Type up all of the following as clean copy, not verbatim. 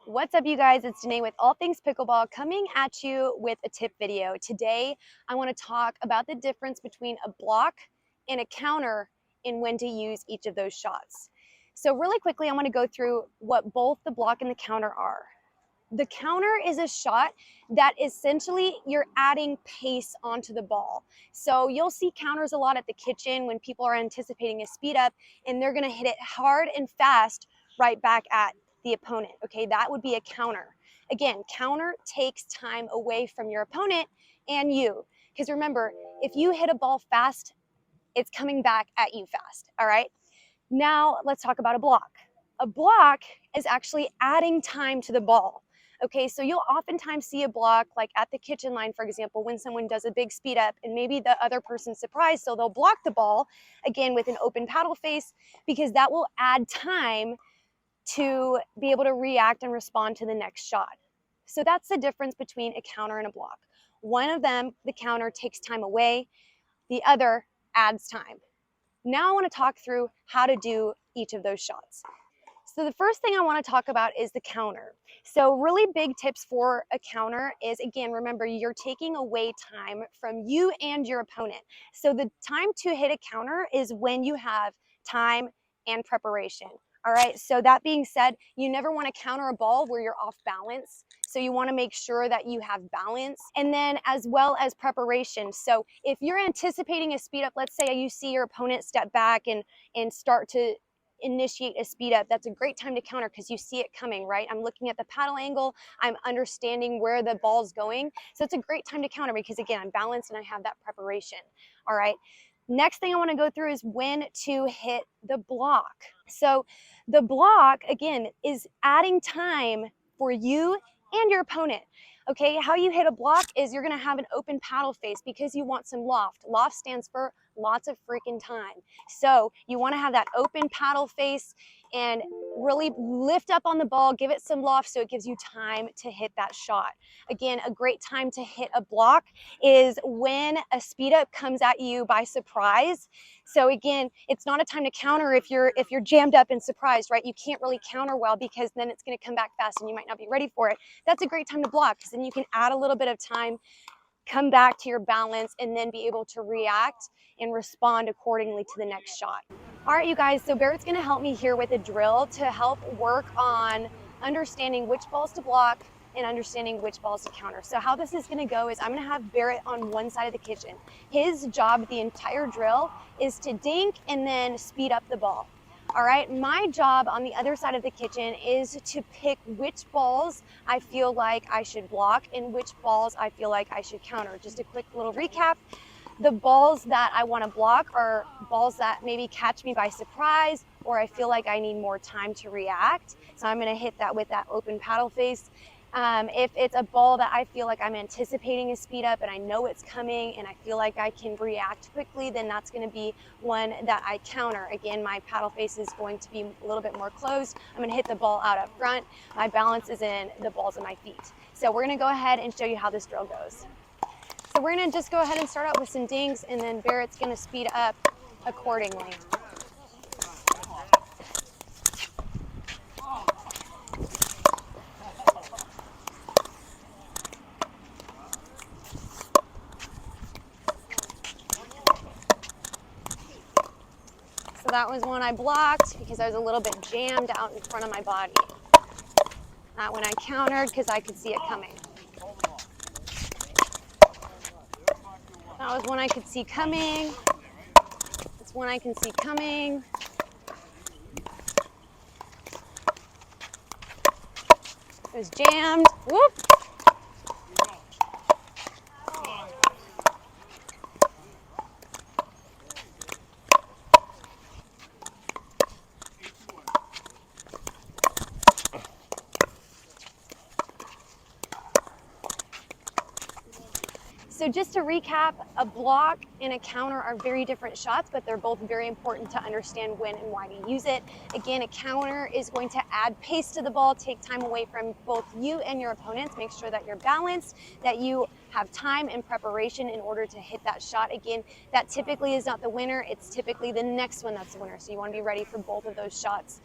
What's up, you guys? It's Danae with All Things Pickleball coming at you with a tip video. Today, I want to talk about the difference between a block and a counter and when to use each of those shots. So really quickly, I want to go through what both the block and the counter are. The counter is a shot that essentially you're adding pace onto the ball. So you'll see counters a lot at the kitchen when people are anticipating a speed up and they're going to hit it hard and fast right back at the opponent. Okay, that would be a counter. Again, counter takes time away from your opponent and you. Because remember, if you hit a ball fast, it's coming back at you fast. All right. Now let's talk about a block. A block is actually adding time to the ball. Okay, so you'll oftentimes see a block like at the kitchen line, for example, when someone does a big speed up and maybe the other person's surprised, so they'll block the ball, again, with an open paddle face, because that will add time to be able to react and respond to the next shot. So that's the difference between a counter and a block. One of them, the counter, takes time away. The other adds time. Now I want to talk through how to do each of those shots. So the first thing I want to talk about is the counter. So really big tips for a counter is, again, remember, you're taking away time from you and your opponent. So the time to hit a counter is when you have time and preparation. All right, so that being said, you never want to counter a ball where you're off balance. So you want to make sure that you have balance, and then as well as preparation. So if you're anticipating a speed up, let's say you see your opponent step back and start to initiate a speed up, that's a great time to counter because you see it coming, right? I'm looking at the paddle angle, I'm understanding where the ball's going. So it's a great time to counter because, again, I'm balanced and I have that preparation. All right. Next thing I want to go through is when to hit the block. So the block, again, is adding time for you and your opponent. Okay, how you hit a block is you're going to have an open paddle face because you want some loft. Loft stands for lots of freaking time. So you want to have that open paddle face and really lift up on the ball, give it some loft so it gives you time to hit that shot. Again, a great time to hit a block is when a speed up comes at you by surprise. So again, it's not a time to counter if you're jammed up and surprised, right? You can't really counter well because then it's going to come back fast and you might not be ready for it. That's a great time to block because then you can add a little bit of time, come back to your balance, and then be able to react and respond accordingly to the next shot. All right, you guys, so Barrett's going to help me here with a drill to help work on understanding which balls to block and understanding which balls to counter. So how this is going to go is I'm going to have Barrett on one side of the kitchen. His job the entire drill is to dink and then speed up the ball. All right, my job on the other side of the kitchen is to pick which balls I feel like I should block and which balls I feel like I should counter. Just a quick little recap. The balls that I want to block are balls that maybe catch me by surprise or I feel like I need more time to react. So I'm going to hit that with that open paddle face. If it's a ball that I feel like I'm anticipating a speed up and I know it's coming and I feel like I can react quickly, then that's going to be one that I counter. Again, my paddle face is going to be a little bit more closed. I'm going to hit the ball out up front. My balance is in the balls of my feet. So we're going to go ahead and show you how this drill goes. So we're going to just go ahead and start out with some dinks, and then Barrett's going to speed up accordingly. So that was one I blocked because I was a little bit jammed out in front of my body. That one I countered because I could see it coming. That was one I could see coming. It's one I can see coming. It was jammed. Whoop! So just to recap, a block and a counter are very different shots, but they're both very important to understand when and why to use it. Again, a counter is going to add pace to the ball, take time away from both you and your opponents, make sure that you're balanced, that you have time and preparation in order to hit that shot. Again, that typically is not the winner, it's typically the next one that's the winner. So you want to be ready for both of those shots.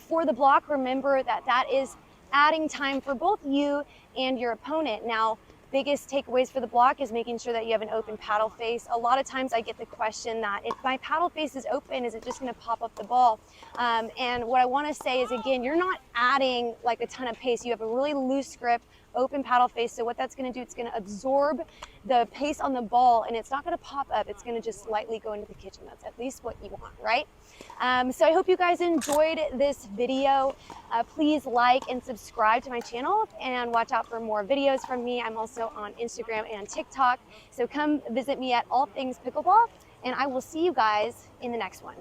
For the block, remember that that is adding time for both you and your opponent. Now, biggest takeaways for the block is making sure that you have an open paddle face. A lot of times I get the question that if my paddle face is open, is it just going to pop up the ball? And what I want to say is, again, you're not adding like a ton of pace. You have a really loose grip, open paddle face. So what that's going to do, it's going to absorb the pace on the ball, and it's not going to pop up. It's going to just slightly go into the kitchen. That's at least what you want, right? So I hope you guys enjoyed this video. Please like and subscribe to my channel and watch out for more videos from me. I'm also on Instagram and TikTok. So come visit me at All Things Pickleball, and I will see you guys in the next one.